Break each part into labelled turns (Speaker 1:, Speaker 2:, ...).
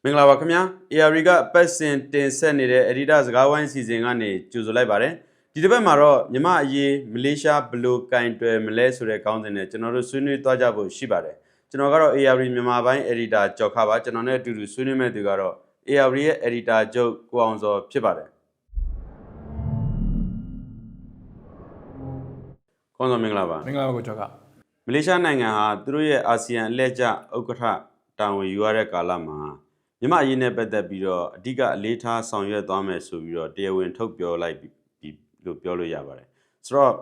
Speaker 1: မင်္ဂလာပါခင်ဗျာ AR ကပတ်စင်တင်ဆက်နေတဲ့ Editor စကားဝိုင်းစီစဉ်ကနေကြိုဆိုလိုက်ပါတယ်ဒီတစ်ပတ်မှာတော့မြမအရေးမလေးရှားဘလို့ကင်တွယ်မလဲဆိုတဲ့ခေါင်းစဉ်နဲ့ကျွန်တော်တို့ဆွေးနွေးသွားကြဖို့ရှိပါတယ်ကျွန်တော်ကတော့ AR မြန်မာပိုင်း Editor ကျော်ခါပါကျွန်တော်နဲ့အတူတူဆွေးနွေးမဲ့သူကတော့ AR ရဲ့ Editor ချုပ်ကိုအောင်စောဖြစ်ပါတယ်ခေါင်းဆောင်မင်္ဂလာပါမ
Speaker 2: င်္ဂလာပါကိုကျော်ကမ
Speaker 1: လေးရှားနိုင်ငံဟာသူတို့ရဲ့အာဆီယံအလှည့်ကျဥက္ကဋ္ဌတာဝန်ယူရတဲ့ကာလမှာမြမအရေးနဲ့ပတ်သက်ပြီးတော့အဓိကအလေးထားဆောင်ရွက်သွားမယ်ဆိုပြီးတော့တရားဝင်ထုတ်ပြောလိုက်ပြီးလို့ပြောလို့ရပါတယ်ဆိုတော့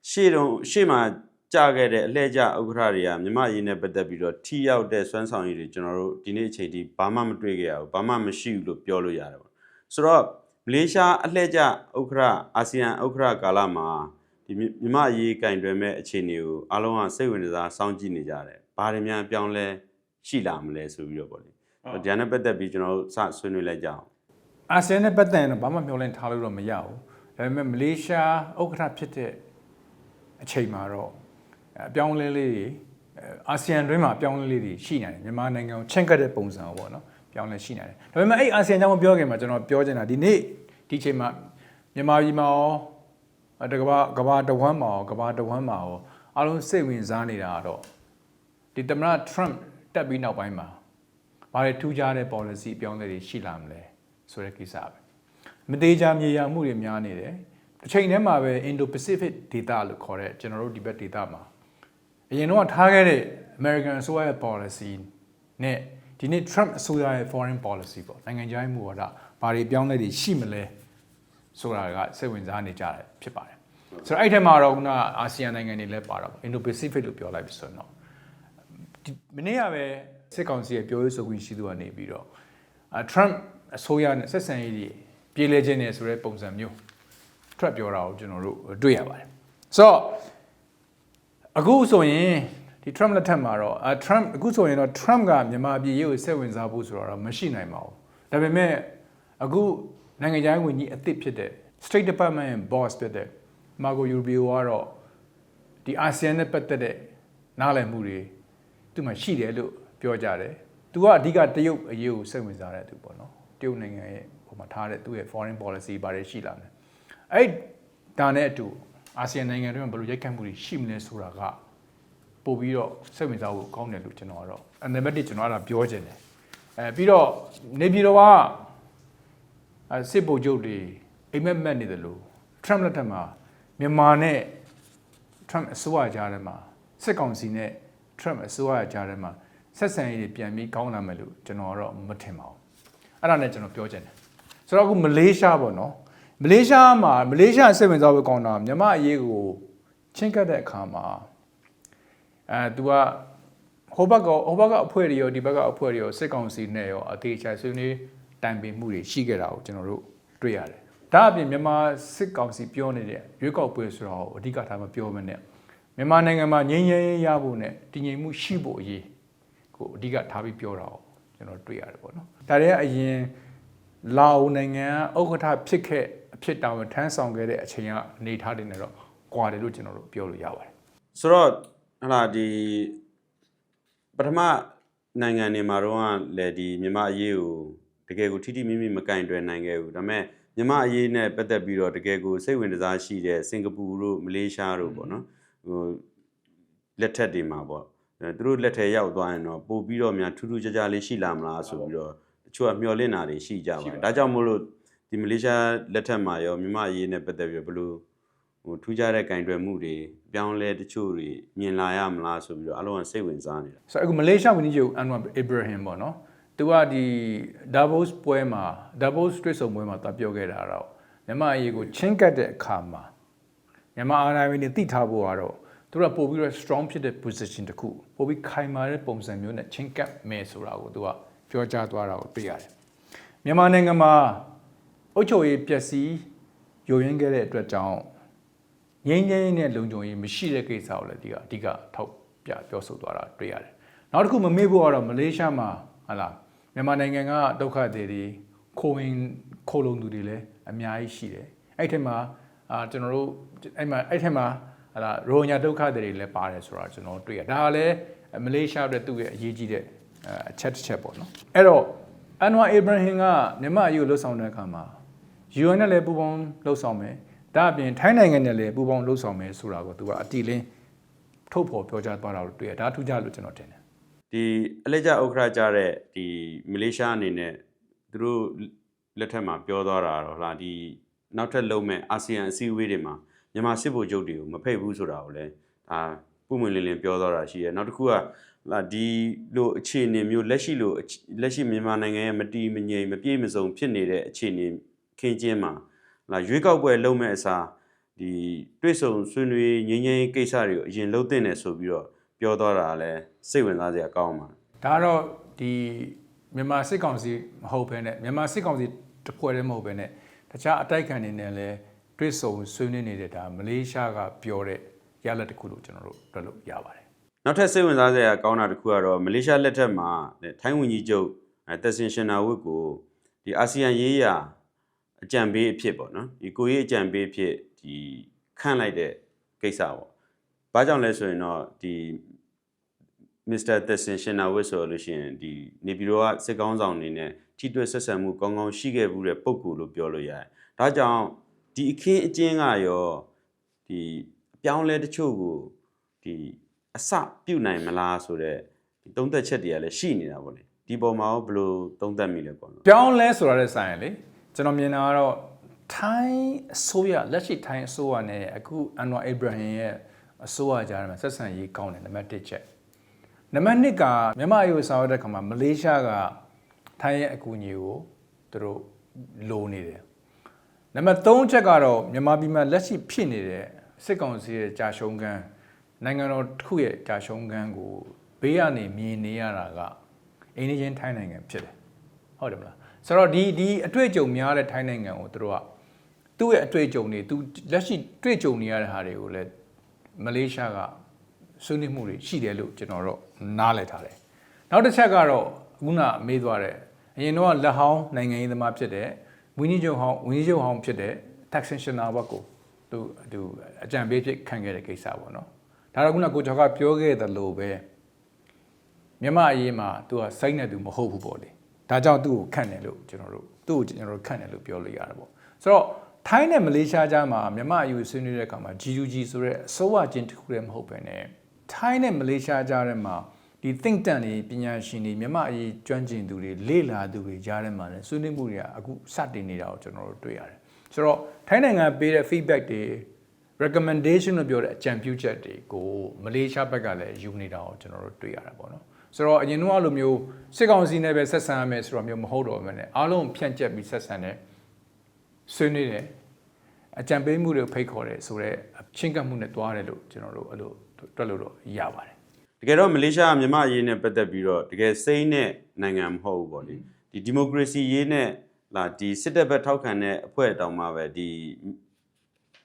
Speaker 1: ရှေ့မှာကြာခဲ့တဲ့အလှည့်ကျဥက္ကဋ္ဌတွေကမြမအရေးနဲ့ပတ်သက်ပြီးတော့ထိရောက်တဲ့စွမ်းဆောင်ရည်တွေကျွန်တော်တို့ဒီနေ့အချိန်ထိဘာမှမတွေ့ခဲ့ရဘူးဘာမှမရှိဘူးလို့ပြောလို့ရတယ်ပေါ့ဆိုတော့မလေးရှားအလှည့်ကျဥက္ကဋ္ဌအာဆီယံဥက္ကဋ္ဌကာလမှာဒီမြမအရေးကင်တွယ်မဲ့အခြေအနေကိုအားလုံးကစိတ်ဝင်စားစောင့်ကြည့်နေကြတယ်ဘာတွေများပြောင်းလဲရှိလာမလဲဆိုပြီးတော့ပေါ့လေဒီနဲ့ပတ်သက်ပြီးကျွန်တော်တို့စဆွေးနွေးလိုက်ကြအောင်
Speaker 2: အာဆီယံနဲ့ပတ်သက်ရင်တော့ဘာမှမျှော်လင့်ထားလို့တော့မရဘူးဒါပေမဲ့မလေးရှားဥက္ကဋ္ဌဖြစ်တဲ့အချိန်မှာတော့အပြောင်းလဲလေးတွေအာဆီယံတွင်းမှာအပြောင်းလဲလေးတွေရှိနေတယ်မြန်မာနိုင်ငံကိုချင့်ကပ်တဲ့ပုံစံပေါ့နော်ပြောင်းလဲရှိနေတယ်ဒါပေမဲ့အဲ့အာဆီယံကြောင့်မပြောခင်မှာကျွန်တော်ပြောချင်တာဒီနေ့ဒီချိန်မှာမြန်မာပြည်မှာရောကမ္ဘာတဝန်းမှာရောအားလုံးစိတ်ဝင်စားနေတာတော့ဒီသမ္မတ Trump တက်ပြီးနောက်ပိုင်းမှာဘာတွေထူးခြားတဲ့ policy အပြောင်းအလဲတွေရှိလာမလဲဆိုတဲ့ကိစ္စပဲမသေးချာမြေယာမှုတွေများနေတယ်တစ်ချိန်တည်းမှာပဲ Indo-Pacific ဒေသလို့ခေါ်တဲ့ကျွန်တော်တို့ဒီဘက်ဒေသမှာအရင်တော့ထားခဲ့တဲ့ American အစိုးရရဲ့ policy နဲ့ဒီနေ့ Trump အစိုးရရဲ့ foreign policy ပေါ့နိုင်ငံခြားရေးမူဝါဒဘာတွေပြောင်းလဲတွေရှိမလဲဆိုတာကစိတ်ဝင်စားနေကြတယ်ဖြစ်ပါတယ်ဆိုတော့အဲ့ထက်မှာတော့ခုနအာဆီယံနိုင်ငံတွေလည်းပါတော့ Indo-Pacific လို့ပြောလိုက်ပြီဆိုတော့မနေ့ကပဲစစ်ကောင်စီရဲ့ပြောရေးဆိုခွင့်ရှိသူကနေပြီးတော့Trump အစိုးရနဲ့ဆက်ဆံရေးတွေပြေလည်ခြင်းနဲ့ဆိုတဲ့ပုံစံမျိုးထွက်ပြောတာကိုကျွန်တော်တို့တွေ့ရပါတယ်ဆိုတော့အခုဆိုရင်ဒီ Trump လက်ထက်မှာတော့အခုဆိုရင်တော့ Trump ကမြန်မာပြည်ရေးကိုစိတ်ဝင်စားဖို့ဆိုတော့မရှိနိုင်ပါဘူးဒါပေမဲ့အခုနိုင်ငံခြားရေးဝန်ကြီးအသစ်ဖြစ်တဲ့ State Department ရဲ့ boss ဖြစ်တဲ့ Marco Rubio ကတော့ဒီအာဆီယံနဲ့ပတ်သက်တဲ့နားလည်မှုတွေသူ့မှာရှိတယ်လို့ပြောကြတယ်။ तू ကအဓိကတရုတ်အရေးကိုစိတ်ဝင်စားတဲ့သူပေါ့နော်။တရုတ်နိုင်ငံရဲ့ဟိုမှာထားတဲ့သူ့ရဲ့ foreign policy ဘာတွေရှိလာမလဲ။အဲ့ဒါနဲ့အတူအာဆီယံနိုင်ငံတွေမှာဘယ်လိုရိုက်ခတ်မှုတွေရှိမလဲဆိုတာကပို့ပြီးတော့စိတ်ဝင်စားဖို့ကောင်းတယ်လို့ကျွန်တော်ကတော့နံပါတ်1ကျွန်တော်အဲ့ဒါပြောချင်တယ်။ပြီးတော့နေပြည်တော်ကစစ်ဗိုလ်ချုပ်တွေအိမ်မက်မက်နေတယ်လို့ Trump လက်ထက်မှာမြန်မာနဲ့ Trump အစိုးရကြားထဲမှာစစ်ကောင်စီနဲ့ Trump အစိုးရကြားထဲမှာဆက်ဆံရေးတွေပြန်ပြီးကောင်းလာမယ်လို့ကျွန်တော်ကတော့မထင်ပါဘူးအဲ့ဒါနဲ့ကျွန်တော်ပြောချင်တယ်ဆိုတော့အခုမလေးရှားပေါ့နော်မလေးရှားစိတ်ဝင်စားဖို့ကောင်းတာမြန်မာအရေးကိုချင်းကပ်တဲ့အခါမှာသူကဟိုဘက်ကအဖွဲ့တွေရောဒီဘက်ကအဖွဲ့တွေရောစစ်ကောင်စီနဲ့ရောအသေးချာဆွေးနွေးတိုင်ပင်မှုတွေရှိခဲ့တာကိုကျွန်တော်တို့တွေ့ရတယ်ဒါအပြင်မြန်မာစစ်ကောင်စီပြောနေတဲ့ရွေးကောက်ပွဲဆိုတော့အဓိကထားမပြောမနဲ့မြန်မာနိုင်ငံမှာငြိမ်းချမ်းရေးရဖို့နဲ့တည်ငြိမ်မှုရှိဖို့အရေးကိုအဓိကထားပြီးပြောတာကိုကျွန်တော်တွေ့ရတယ်ပေါ့နော်ဒါတွေကအရင်လာအိုနိုင်ငံဥက္ကဋ္ဌဖြစ်ခဲ့အဖြစ်တာဝန်ထမ်းဆောင်ခဲ့တဲ့အချိန်ကအနေထားတွေနဲ့တော့ကွာတယ်လို့ကျွန်တော်တို့ပြောလို့ရပါတယ်ဆ
Speaker 1: ိုတော့ဟလာဒီပထမနိုင်ငံတွေမှာတော့လည်းဒီမြန်မာအရေးကိုတကယ်ကိုထိထိမိမိမကင်တွယ်နိုင်ခဲ့ဘူးဒါပေမဲ့မြန်မာအရေးနဲ့ပတ်သက်ပြီးတော့တကယ်ကိုစိတ်ဝင်စားရှိတဲ့စင်ကာပူတို့မလေးရှားတို့ပေါ့နော်ဟိုလက်ထက်တွေမှာပေါ့သူတို့လက်ထဲရောက်သွားရင်တော့ပို့ပြီးတော့များထူးထူးခြားခြားလေးရှိလာမလားဆိုပြီးတော့တချို့ကမျှော်လင့်တာတွေရှိကြပါတယ်ဒါကြောင့်မို့လို့ဒီမလေးရှားလက်ထက်မှာရောမြန်မာအရေးနဲ့ပတ်သက်ပြီးတော့ဘယ်လိုဟိုထူးခြားတဲ့ကင်တွယ်မှုတွေပြောင်းလဲတချို့တွေမြင်လာရမလားဆိုပြီးတော့အလုံးကစိတ်ဝင်စားနေတာဆ
Speaker 2: ိုတော့အခုမလေးရှားဝန်ကြီးချုပ်အန်ဝါအီဘရာဟင်ပေါ့နော်သူကဒီ Davos တွေ့ဆုံပွဲမှာသူပြောခဲ့တာတော့မြန်မာအရေးကိုချင်းကပ်တဲ့အခါမှာမြန်မာအာဏာပိုင်တွေသိထားဖို့ကတော့သူကပို့ပြီးတော့ strong ဖြစ်တဲ့ position တခုပို့ပြီးခိုင်မာတဲ့ပုံစံမျိုးနဲ့ချင်းကပ်မယ်ဆိုတာကိုသူကပြောကြားသွားတာကိုတွေ့ရတယ်မြန်မာနိုင်ငံမှာအုပ်ချုပ်ရေးပျက်စီးယိုယွင်းခဲ့တဲ့အတွက်ကြောင့်ငြိမ်းချမ်းရေးနဲ့လုံခြုံရေးမရှိတဲ့ကိစ္စကိုလည်းဒီကအဓိကထောက်ပြပြောဆိုသွားတာတွေ့ရတယ်နောက်တစ်ခုမမေ့ဖို့ကတော့မလေးရှားမှာဟာလားမြန်မာနိုင်ငံကဒုက္ခသည်တွေခိုလုံသူတွေလည်းအများကြီးရှိတယ်အဲ့ထက်မှာကျွန်တော်တို့အဲ့ထက်မှာဟာလားရိုဟင်ဂျာဒုက္ခသည်တွေလည်းပါတယ်ဆိုတာကျွန်တော်တွေ့ရဒါကလည်းမလေးရှားအတွက်သူ့ရဲ့အရေးကြီးတဲ့အချက်တစ်ချက်ပေါ့နော်အဲ့တော့ အန်ဝါအေဘရာဟင်ကမြန်မာအယူလှုပ်ဆောင်တဲ့အခါမှာ UN နဲ့လည်းပူးပေါင်းလှုပ်ဆောင်မယ်ဒါအပြင်ထိုင်းနိုင်ငံနဲ့လည်းပူးပေါင်းလှုပ်ဆောင်မယ်ဆိုတာကိုသူကအတိလင်းထုတ်ဖော်ပြောကြားသွားတာလို့တွေ့ရဒါထူးခြားလို့ကျွန်တော်ထင်တယ်ဒ
Speaker 1: ီအလက်ကျဥက္ကဋ္ဌကြတဲ့ဒီမလေးရှားအနေနဲ့သူတို့လက်ထက်မှာပြောသွားတာတော့လားဒီနောက်ထပ်လုံမဲ့အာဆီယံအစည်းအဝေးတွေမှာမြန်မာစစ်ဗိုလ်ချုပ်တွေကိုမဖိတ်ဘူးဆိုတာကိုလည်းဒါပုံမှန်လင်းလင်းပြောသွားတာရှိတယ်နောက်တစ်ခုကလာဒီလိုအခြေအနေမျိုးလက်ရှိမြန်မာနိုင်ငံရဲ့မတီးမငြိမ်မပြေမစုံဖြစ်နေတဲ့အခြေအနေခင်းကျင်းမှာလာရွေးကောက်ပွဲလုံမဲ့အစားဒီတွဲဆုံဆွေးနွေးငြိမ်းချမ်းရေးကိစ္စတွေကိုအရင်လှုပ်တင်နေဆိုပြီးတော့ပြောသွားတာလည်းစိတ်ဝင်စားစရာကောင်းပါဒ
Speaker 2: ါတော့ဒီမြန်မာစစ်ကောင်စီမဟုတ်ဘဲနဲ့မြန်မာစစ်ကောင်စီတစ်ဖွဲ့တည်းမဟုတ်ဘဲနဲ့တခြားအတိုက်ခံတွေနဲ့လည်းတွဲဆုံဆွေးနွေးနေတဲ့ဒါမလေးရှားကပြောတဲ့ရလဒ်တစ်ခုလို့ကျွန်တော်တို့တွက်လို့ရပါတယ်
Speaker 1: နောက်ထပ်စိတ်ဝင်စားစရာကောင်းတာတစ်ခုကတော့မလေးရှားလက်ထက်မှာထိုင်းဝန်ကြီးချုပ်တက်ဆင်ရှင်နာဝတ်ကိုဒီအာဆီယံရေးရာအကြံပေးအဖြစ်ပေါ့နော်ဒီကိုရေးအကြံပေးအဖြစ်ဒီခန့်လိုက်တဲ့ကိစ္စပေါ့ဘာကြောင့်လဲဆိုရင်တော့ဒီမစ္စတာတက်ဆင်ရှင်နာဝတ်ဆိုလို့ရှိရင်ဒီနေပြည်တော်ကစစ်ကောင်းဆောင်နေနဲ့ထိတွေ့ဆက်ဆံမှုကောင်းကောင်းရှိခဲ့မှုတဲ့ပုံကူလို့ပြောလို့ရတယ်ဒါကြောင့်ဒီအခင်းအကျင်းကရောဒီအပြောင်းလဲတချို့ကိုဒီအစပြုတ်နိုင်မလားဆိုတော့ဒီသုံးသက်ချက်တွေကလည်းရှိနေတာပေါ့လေဒီပုံမှာဘယ်လိုသုံးသက်မိလဲပေါ့နော်ပ
Speaker 2: ြောင်းလဲဆိုရတဲ့ဆိုင်လေကျွန်တော်မြင်တာကတော့ထိုင်းအစိုးရလက်ရှိထိုင်းအစိုးရနဲ့အခုအန်ဝါအေဘရာဟင်ရဲ့အစိုးရကြားမှာဆက်ဆံရေးကောင်းတယ်နံပါတ်1ချက်နံပါတ်2ကမြန်မာအယူဆောင်ရတဲ့ခါမှာမလေးရှားကထိုင်းရဲ့အကူအညီကိုသူတို့လိုနေတယ်နံပါတ်3ချက်ကတော့မြန်မာပြည်မှာလက်ရှိဖြစ်နေတဲ့စစ်ကောင်စီရဲ့ကြာရှုံးခန်းနိုင်ငံတော်တစ်ခုရဲ့ကြာရှုံးခန်းကိုဘေးကနေမြင်နေရတာကအိန္ဒိယထိုင်းနိုင်ငံဖြစ်တယ်ဟုတ်တယ်မလားဆိုတော့ဒီအတွေ့အကြုံများတဲ့ထိုင်းနိုင်ငံကိုသူတို့ကသူ့ရဲ့အတွေ့အကြုံတွေသူလက်ရှိတွေ့ကြုံနေရတဲ့ဟာတွေကိုလည်းမလေးရှားကဆွေးနွေးမှုတွေရှိတယ်လို့ကျွန်တော်တို့နားလည်ထားတယ်နောက်တစ်ချက်ကတော့ခုနမေးသွားတဲ့အရင်တော့လက်ဟောင်းနိုင်ငံရေးသမားဖြစ်တဲ့ဝင်းကြီးချုပ်ဟောင်းဖြစ်တဲ့ taxation ဘက်ကိုသူအကြံပေးဖြစ်ခံခဲ့တဲ့ကိစ္စပေါ့နော်ဒါတော့ခုနကိုကျော်ကပြောခဲ့သလိုပဲမြန်မာအရေးမှာသူကစိတ်နဲ့သူမဟုတ်ဘူးပေါ့လေဒါကြောင့်သူ့ကိုခန့်တယ်လို့ကျွန်တော်တို့ခန့်တယ်လို့ပြောလို့ရတယ်ပေါ့ဆိုတော့ထိုင်းနဲ့မလေးရှားကြားမှာမြန်မာအရေးဆွေးနွေးတဲ့အခါမှာ G2G ဆိုတဲ့အစိုးရချင်းတစ်ခုတည်းမဟုတ်ပဲねထိုင်းနဲ့မလေးရှားကြားထဲမှာဒီ think tank တွေပညာရှင်တွေမြန်မာအရေးကျွမ်းကျင်သူတွေလေ့လာသူတွေကြားထဲမှာလည်းဆွေးနွေးမှုတွေကအခုစတင်နေတာကိုကျွန်တော်တို့တွေ့ရတယ်ဆိုတော့ထိုင်းနိုင်ငံပေးတဲ့ feedback တွေ recommendation လို့ပြောတဲ့အကြံပြုချက်တွေကိုမလေးရှားဘက်ကလည်းယူနေတာကိုကျွန်တော်တို့တွေ့ရတာပေါ့နော်ဆိုတော့အရင်တော့လိုမျိုးစစ်ကောင်စီနဲ့ပဲဆက်ဆံရမယ်ဆိုတော့မျိုးမဟုတ်တော့ဘဲနဲ့အားလုံးဖြန့်ကျက်ပြီးဆက်ဆံတဲ့ဆွေးနွေးတယ်အကြံပေးမှုတွေဖိတ်ခေါ်တယ်ဆိုတော့ချင်းကပ်မှုနဲ့တွားတယ်လို့ကျွန်တော်တို့အဲ့လိုတွက်လို့တော့ရပါတယ်
Speaker 1: တကယ်တော့မလေးရှားမြန်မာအရေးနဲ့ပတ်သက်ပြီးတော့တကယ်စိမ့်တဲ့နိုင်ငံမဟုတ်ဘူးပေါ့လေဒီဒီမိုကရေစီရေးနဲ့လာဒီစစ်တပ်ဘက်ထောက်ခံတဲ့အဖွဲ့တောင်မှပဲဒ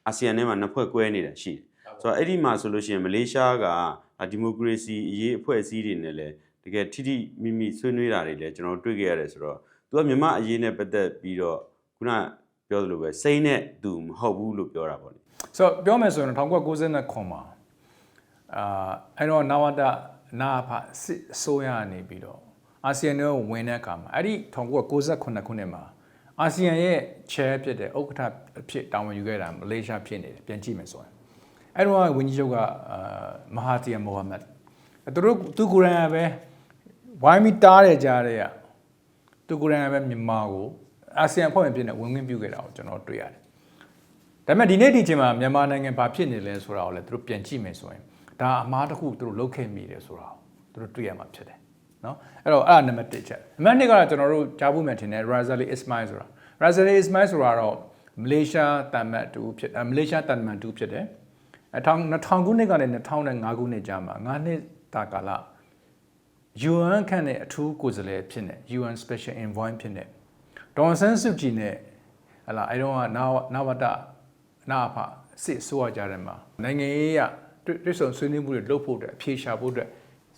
Speaker 1: ီအာဆီယံထဲမှာနှစ်ဖွဲ့ကွဲနေတာရှိတယ်ဆိုတော့အဲ့ဒီမှာဆိုလို့ရှိရင်မလေးရှားကဒီမိုကရေစီအရေးအဖွဲ့အစည်းတွေနဲ့လည်းတကယ်ထိထိမိမိဆွေးနွေးတာတွေလည်းကျွန်တော်တွေ့ခဲ့ရတယ်ဆိုတော့သူကမြန်မာအရေးနဲ့ပတ်သက်ပြီးတော့ခုနပြောသလိုပဲစိမ့်တဲ့သူမဟုတ်ဘူးလို့ပြောတာပေါ့လေဆ
Speaker 2: ိုတော့ပြောမယ်ဆိုရင်1999မှာအဲ့တော့နဝတနာဖစစ်အစိုးရနေပြီးတော့အာဆီယံကိုဝင်တဲ့အခါမှာအဲ့ဒီ1998ခုနှစ်မှာအာဆီယံရဲ့ chair ဖြစ်တဲ့ဥက္ကဋ္ဌအဖြစ်တာဝန်ယူခဲ့တာမလေးရှားဖြစ်နေတယ်ပြန်ကြည့်မယ်ဆိုရင်အဲ့တော့ဝန်ကြီးချုပ်ကမဟာသီယာမိုဟာမက်သူကိုယ်တိုင်ပဲဝိုင်းပြီးတားတဲ့ကြားတဲ့ကသူကိုယ်တိုင်ပဲမြန်မာကိုအာဆီယံအဖွဲ့ဝင်ဖြစ်နေဝင်ခွင့်ပြုခဲ့တာကိုကျွန်တော်တွေ့ရတယ်ဒါပေမဲ့ဒီနေ့ဒီချိန်မှာမြန်မာနိုင်ငံဘာဖြစ်နေလဲဆိုတာကိုလည်းသူတို့ပြန်ကြည့်မယ်ဆိုရင်ဒါအမားတစ်ခုသူတို့လုပ်ခဲ့မိတယ်ဆိုတာကိုသူတို့တွေ့ရမှာဖြစ်တယ်နော်အဲ့တော့အဲ့ဒါနံပါတ်1ချက်နံပါတ်2ကတော့ကျွန်တော်တို့ကြားဖို့မှထင်တယ် Razali Ismail ဆိုတာတော့မလေးရှားတန်မတ်တူဖြစ်မလေးရှားတန်မတ်တူဖြစ်တယ်2000ခုနှစ်ကနေ2005ခုနှစ်ကြားမှာ9နှစ်တာကာလ UN ခန့်တဲ့အထူးကိုယ်စားလှယ်ဖြစ်နေ UN Special Envoy ဖြစ်နေဒေါ်ဆန်းစုကြည်နဲ့ဟလာအဲ့တော့နဝတနာဖစစ်အစိုးရကြားထဲမှာနိုင်ငံရေးရတွေ့ဆုံဆွေးနွေးမှုတွေလုပ်ဖို့အတွက်အဖြေရှာဖို့အတွက်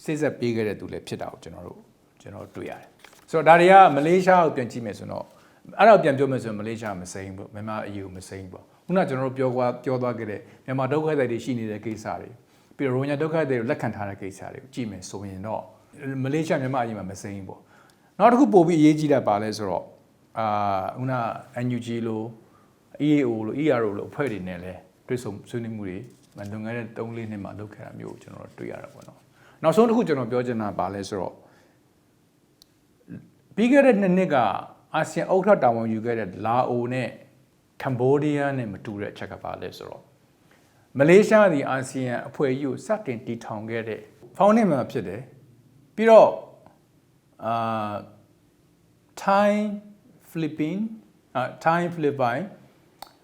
Speaker 2: စိစက်ပေးခဲ့တဲ့သူလည်းဖြစ်တာကိုကျွန်တော်တွေ့ရတယ်ဆိုတော့ဒါတွေကမလေးရှားကိုပြန်ကြည့်မယ်ဆိုတော့အဲ့ဒါပြန်ပြောမယ်ဆိုရင်မလေးရှားမစိမ်းဘူးမြန်မာအယူမစိမ်းဘူးခုနကျွန်တော်တို့ပြောသွားခဲ့တဲ့မြန်မာဒုက္ခသည်တွေရှိနေတဲ့ကိစ္စတွေပြီးတော့ရိုဟင်ဂျာဒုက္ခသည်တွေလက်ခံထားတဲ့ကိစ္စတွေကိုကြည့်မယ်ဆိုရင်တော့မလေးရှားမြန်မာအယူမှာမစိမ်းဘူးပေါ့ နောက်တစ်ခုပို့ပြီးအရေးကြီးတာပါလဲဆိုတော့ခုန NUG လို့ EAO လို့ ERO လို့အဖွဲ့တွေနဲ့လည်းတွေ့ဆုံဆွေးနွေးမှုတွေလွန်ခဲ့တဲ့3-4နှစ်မှာလုပ်ခဲ့တာမျိုးကျွန်တော်တွေ့ရတာပေါ့နော်နောက်ဆုံးတစ်ခုကျွန်တော်ပြောချင်တာပါလဲဆိုတော့ပြီးခဲ့တဲ့နှစ်ကအာဆီယံဥက္ကဋ္ဌတာဝန်ယူခဲ့တဲ့လာအိုနဲ့ကမ္ဘောဒီးယားနဲ့မတူတဲ့အချက်ကပါလဲဆိုတော့မလေးရှားဒီအာဆီယံအဖွဲ့ကြီးကိုစတင်တည်ထောင်ခဲ့တဲ့ founding member ဖြစ်တယ်ပြီးတော့Thai Philippines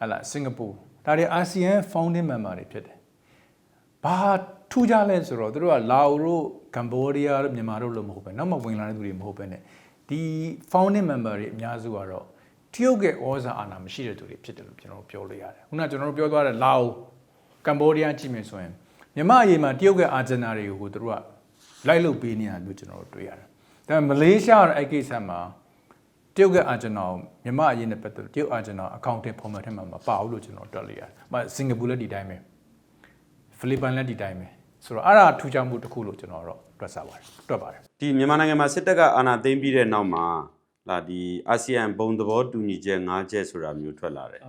Speaker 2: ဟလာစင်ကာပူဒါတွေအာဆီယံ founding member တွေဖြစ်တယ်ဘာထူးခြားလဲဆိုတော့သူတို့ကလာအိုတို့ကမ္ဘောဒီးယားတို့မြန်မာတို့လို့မဟုတ်ပဲနောက်မှဝင်လာတဲ့သူတွေမဟုတ်ပဲねဒီ founding member တွေအများစုကတော့တရုတ်ရဲ့ဩဇာအာဏာမရှိတဲ့သူတွေဖြစ်တယ်လို့ကျွန်တော်ပြောလို့ရတယ်ခုနကကျွန်တော်ပြောသွားတဲ့လာအိုကမ္ဘောဒီးယားကြည့်မယ်ဆိုရင်မြန်မာအရေးမှာတရုတ်ရဲ့အာဂျင်နာတွေကိုသူတို့ကလိုက်လုပ်ပေးနေတာမျိုးကျွန်တော်တို့တွေ့ရတယ်ဒါပေမဲ့မလေးရှားကတော့အဲ့ကိစ္စမှာတရုတ်ကအာဂျင်နာကိုမြန်မာအရေးနဲ့ပတ်သက်လို့တရုတ်အာဂျင်နာအကောင့်ထဲ format ထဲမှာမပါဘူးလို့ကျွန်တော်တွက်လိုက်ရတယ်။စင်ကာပူလည်းဒီတိုင်းပဲဖိလစ်ပိုင်လည်းဒီတိုင်းပဲဆိုတော့အဲ့ဒါထူးခြားမှုတစ်ခုလို့ကျွန်တော်တော့တွက်ပါတယ်
Speaker 1: ဒီမြန်မာနိုင်ငံမှာစစ်တပ်ကအာဏာသိမ်းပြီးတဲ့နောက်မှာဒီအာဆီယံဘုံသဘောတူညီချက်၅ချက်ဆိုတာမျိုးထွက်လာတယ်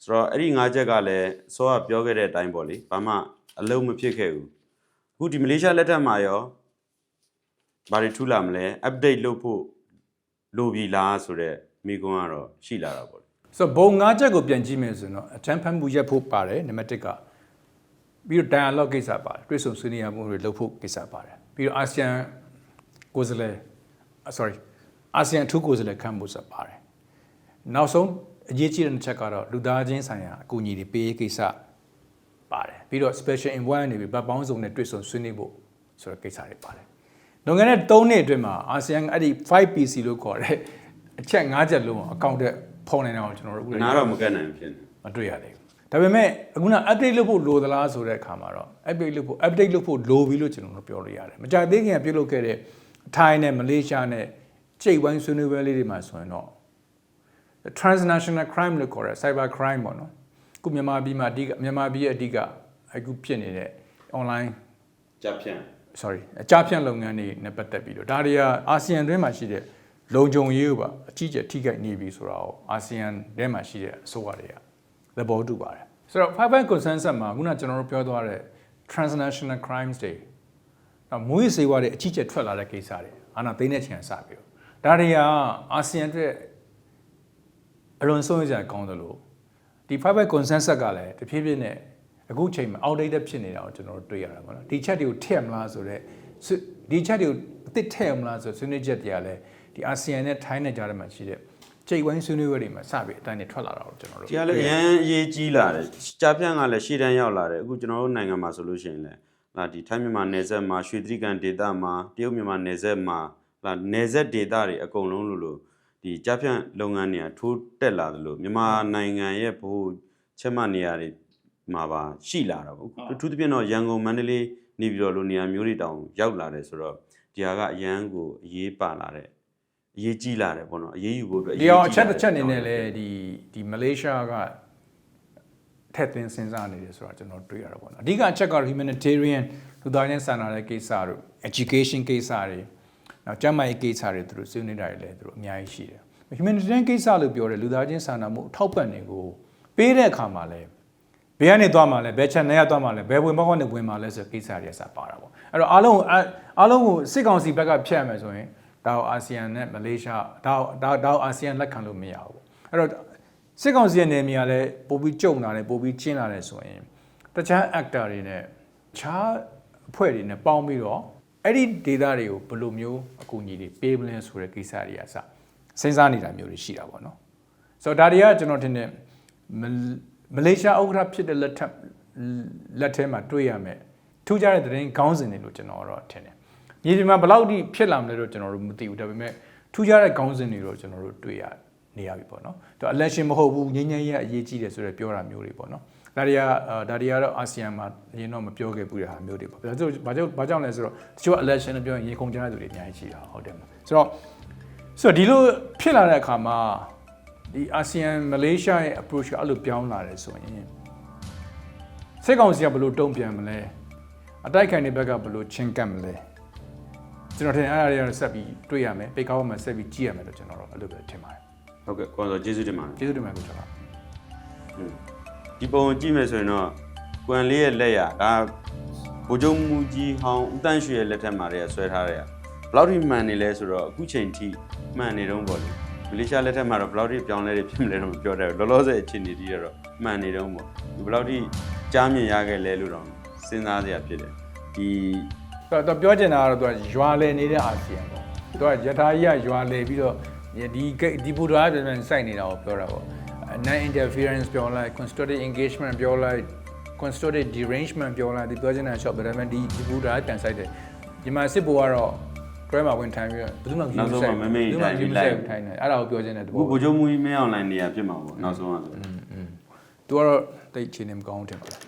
Speaker 1: ဆိုတော့အဲ့ဒီ၅ချက်ကလည်းစောကပြောခဲ့တဲ့အတိုင်းပေါ့လေဘာမှအလုံးမဖြစ်ခဲ့ဘူးအခုဒီမလေးရှားလက်ထက်မှာရောဘာတွေထူးလာမလဲ update လုပ်ဖို့လိုပြီလားဆိုတော့မိကွန်းကတော့ရှိလာတာပေါ့ဆ
Speaker 2: ိုတော့ဘုံ၅ချက်ကိုပြန်ကြည့်မယ်ဆိုတော့အချမ်းဖတ်မှုရက်ဖို့ပါတယ်နံပါတ်1ကပြီးတော့ dialogue ကိစ္စပါတယ်တွေ့ဆုံဆွေးနွေးရမှုတွေလုပ်ဖို့ကိစ္စပါတယ်ပြီးတော့အာဆီယံကိုယ်စားလှယ်အာဆီယံထူးကိုယ်စားလှယ်ခန့်ဖို့ဆက်ပါတယ်နောက်ဆုံးအရေးကြီးတဲ့ချက်ကတော့လူသားချင်းဆိုင်ရာအကူအညီတွေပေးရေးကိစ္စပါတယ်ပြီးတော့ special envoy နေပြီးဗတ်ပေါင်းစုံနဲ့တွေ့ဆုံဆွေးနွေးဖို့ဆိုတဲ့ကိစ္စတွေပါတယ်လွန်ခဲ့တဲ့3နှစ်အတွင်းမှာအာဆီယံအဲ့ဒီ 5PC လို့ခေါ်တဲ့အချက်5ချက်လုံးအကောင့်တက်ဖော်နေတာကိုကျွန်တော်တို့
Speaker 1: နားတော့မကတ်နိုင်ဖြစ်နေ
Speaker 2: မတွေ့ရသေးဘူးဒါပေမဲ့အခုန update လုပ်ဖို့လိုသလားဆိုတဲ့အခါမှာတော့ update လုပ်ဖို့လိုပြီလို့ကျွန်တော်တို့ပြောလို့ရတယ်မကြသေးခင်ကပြုလုပ်ခဲ့တဲ့ထိုင်းနဲ့မလေးရှားနဲ့ကျိတ်ဝိုင်းဆွေးနွေးပွဲလေးတွေမှာဆိုရင်တော့ transnational crime လို့ခေါ်တဲ့ cyber crime ပေါ့နော်အခုမြန်မာပြည်မှာမြန်မာပြည်ရဲ့အဓိကအခုဖြစ်နေတဲ့ online
Speaker 1: ကြားဖြန့်အ
Speaker 2: ကြားဖြန့်လုပ်ငန်းတွေနဲ့ပတ်သက်ပြီးတော့ဒါတွေကအာဆီယံတွင်းမှာရှိတဲ့လုံခြုံရေးကိုပါအကြီးကျယ်ထိခိုက်နေပြီဆိုတာကိုအာဆီယံထဲမှာရှိတဲ့အစိုးရတွေကသဘောတူပါတယ်ဆိုတော့ 5 consensus မှာခုနကျွန်တော်တို့ပြောသွားတဲ့ transnational crimes တွေမွေးစေဝါတွေအကြီးကျယ်ထွက်လာတဲ့ကိစ္စတွေအာဏာသိမ်းတဲ့ချိန်စပြီးတော့ဒါတွေကအာဆီယံအတွက်အလွန်ဆုံးစရာကောင်းတယ်လို့ဒီ5 consensus ကလည်းတဖြည်းဖြည်းနဲ့အခုချိန်မှာ outdated ဖြစ်နေတာကိုကျွန်တော်တို့တွေ့ရတာပေါ့နော်ဒီချက်တွေကိုထည့်မလားဆိုတော့ဒီချက်တွေကိုအသစ်ထည့်မလားဆိုဆွေးနွေးချက်တွေကလည်းဒီအာဆီယံနဲ့ထိုင်းနဲ့ကြားထဲမှာရှိတဲ့ကျိတ်ဝိုင်းဆွေးနွေးပွဲတွေမှာစပြီးအတိုင်းနဲ့ထွက်လာတာကိုကျွန်တော်တို့ဒ
Speaker 1: ီကလည်းအရင်အရေးကြီးလာတယ်ကြားပြန့်ကလည်းရှေ့တန်းရောက်လာတယ်အခုကျွန်တော်တို့နိုင်ငံမှာဆိုလို့ရှိရင်လည်းဒီထိုင်းမြန်မာနယ်စပ်မှာရွှေတြိဂံဒေသမှာတရုတ်မြန်မာနယ်စပ်မှာနယ်စပ်ဒေသတွေအကုန်လုံးလို့ဒီကြားပြန့်လုပ်ငန်းတွေကထိုးတက်လာတယ်လို့မြန်မာနိုင်ငံရဲ့ဘို့ချက်မှတ်နေရာတွေမှာပါရှိလာတာပေါ့အထူးသဖြင့်တော့ရန်ကုန်မန္တလေးနေပြည်တော်လိုနေရာမျိုးတွေတောင်ရောက်လာတယ်ဆိုတော့ဒီဟာကအရန်ကိုအရေးပါလာတဲ့အရေးကြီးလာတယ်ပေါ့နော်အရေးယူဖို့အတွက်ဒ
Speaker 2: ီအောင်အချက်တစ်ချက်အနေနဲ့လေဒီမလေးရှားကထက်သွင်းစဉ်းစားနေတယ်ဆိုတာကျွန်တော်တွေ့ရတာပေါ့နော်အဓိကအချက်ကတော့ humanitarian လူသားချင်းစာနာတဲ့ကိစ္စတို့ education ကိစ္စတွေနောက်ကျန်းမာရေးကိစ္စတွေသူတို့ဆွေးနွေးတာတွေလည်းသူတို့အများကြီးရှိတယ် humanitarian ကိစ္စလို့ပြောတယ်လူသားချင်းစာနာမှုအထောက်ပံ့တွေကိုပေးတဲ့အခါမှာလည်းဘယ်ကနေသွားမှာလဲဘယ်ချက်နဲ့သွားမှာလဲဘယ်ဝင်ပေါက်ကနေဝင်မှာလဲဆိုကိစ္စတွေစပါတာပေါ့အဲ့တော့အားလုံးကိုစစ်ကောင်စီဘက်ကဖျက်ရမယ်ဆိုရင်ဒါအာဆီယံနဲ့မလေးရှားဒါအာဆီယံလက်ခံလို့မရဘူးအဲ့တော့စစ်ကောင်စီရဲ့နေမြေကလည်းပိုပြီးကြုံလာတယ်ပိုပြီးကျင်းလာတယ်ဆိုရင်တခြား actor တွေနဲ့ခြားအဖွဲ့တွေနဲ့ပေါင်းပြီးတော့အဲ့ဒီ data တွေကိုဘယ်လိုမျိုးအကူအညီတွေပေးမလဲဆိုတဲ့ကိစ္စတွေကစစဉ်းစားနေတာမျိုးတွေရှိတာပေါ့နော်ဆိုတော့ဒါတွေကကျွန်တော်ထင်တယ်မလေးရှားဥက္ကဋ္ဌဖြစ်တဲ့လက်ထဲမှာတွေ့ရမယ်ထူးခြားတဲ့သတင်းခေါင်းစဉ်တွေလို့ကျွန်တော်တော့ထင်တယ်ညီဒီမှာဘယ်လောက်ထိဖြစ်လာမလဲတော့ကျွန်တော်တို့မသိဘူးဒါပေမဲ့ထူးခြားတဲ့ခေါင်းစဉ်တွေတော့ကျွန်တော်တို့တွေ့ရနေရပြီပေါ့နော်သူ election မဟုတ်ဘူးငြိမ်းချမ်းရေးအရေးကြီးတယ်ဆိုတော့ပြောတာမျိုးတွေပေါ့နော်ဒါတွေကတော့အာဆီယံမှာအရင်တော့မပြောခဲ့ဘူးတဲ့ဟာမျိုးတွေပေါ့ဒါဆိုဘာကြောင့်လဲဆိုတော့တချို့ election လို့ပြောရင်ရေခုန်ကြတဲ့သူတွေအများကြီးရှိတာဟုတ်တယ်မလားဆိုတော့ဒီလိုဖြစ်လာတဲ့အခါမှာဒီအာဆီယံမလေးရှားရဲ့ approach ကအဲ့လိုပြောင်းလာတယ်ဆိုရင်စစ်ကောင်စီကဘယ်လိုတုံ့ပြန်မလဲအတိုက်ခိုင်တဲ့ဘက်ကဘယ်လိုချင်းကပ်မလဲ ကျွန်တော်ထင်အဲ့ဒါတွေကတော့ဆက်ပြီးတွေ့ရမယ်ပိတ်ကောင်းမှဆက်ပြီးကြည့်ရမယ်လို့ကျွန်တော်တို့အဲ့လိုပဲထင်ပါတယ်
Speaker 1: ဟုတ်ကဲ့ကိုဆိုကျေးဇူးတင်ပါတယ်
Speaker 2: ကျေးဇူးတင်ပါတယ်ကိုကျွန်တော်
Speaker 1: ဒီပုံကြည့်မယ်ဆိုရင်တော့ကွမ်လေးရဲ့လက်ရဒါဗိုလ်ချုပ်မူကြီးဟောင်းဦးတန်းရွှေရဲ့လက်ထက်မှာတည်းဆွဲထားတဲ့ဘယ်လောက်ထိမှန်နေလဲဆိုတော့အခုချိန်ထိမှန်နေတော့ပေါ့လေမလေးရှားလက်ထက်မှာတော့ဘယ်လောက်ထိပြောင်းလဲတွေဖြစ်မလဲတော့မပြောတတ်ဘူးလောလောဆယ်အခြေအနေတည်းတော့မှန်နေတော့ပေါ့ဒီဘယ်လောက်ထိကြားမြင်ရခဲ့လဲလို့တော့စဉ်းစားစရာဖြစ်တယ်ဒီ
Speaker 2: တော့ပြောချင်တာကတော့သူကရွာလည်နေတဲ့အာဆီယံပေါ့သူကယထာကြီးကရွာလည်ပြီးတော့ဒီဘူဒါပြန်စိုက်နေတာကိုပြောတာပေါ့ non interference ပြောလိုက် constructive engagement ပြောလိုက် constructive derangement ပြောလိုက်ဒီပြောချင်တဲ့ shop ဒါပေမဲ့ဒီဘူဒါပြန်စိုက်တယ်ဒီမှာစစ်ဘောကတော့ တွဲမှာဝင်ထိုင်ပြီးတော့ဘယ်သူမှမဆိုင်ဘူးဘယ်သူမှမဆိုင်ထိုင်နေအဲ့ဒါကိုပြောချင်တဲ့တဘော
Speaker 1: အခုဗိုလ်ချုပ်မူကြီးမင်းအောင်လိုင်းနေရဖြစ်မှာပေါ့နောက်ဆုံးကဆို
Speaker 2: သူကတော့တိတ်ချနေမကောင်းထင်ပါလား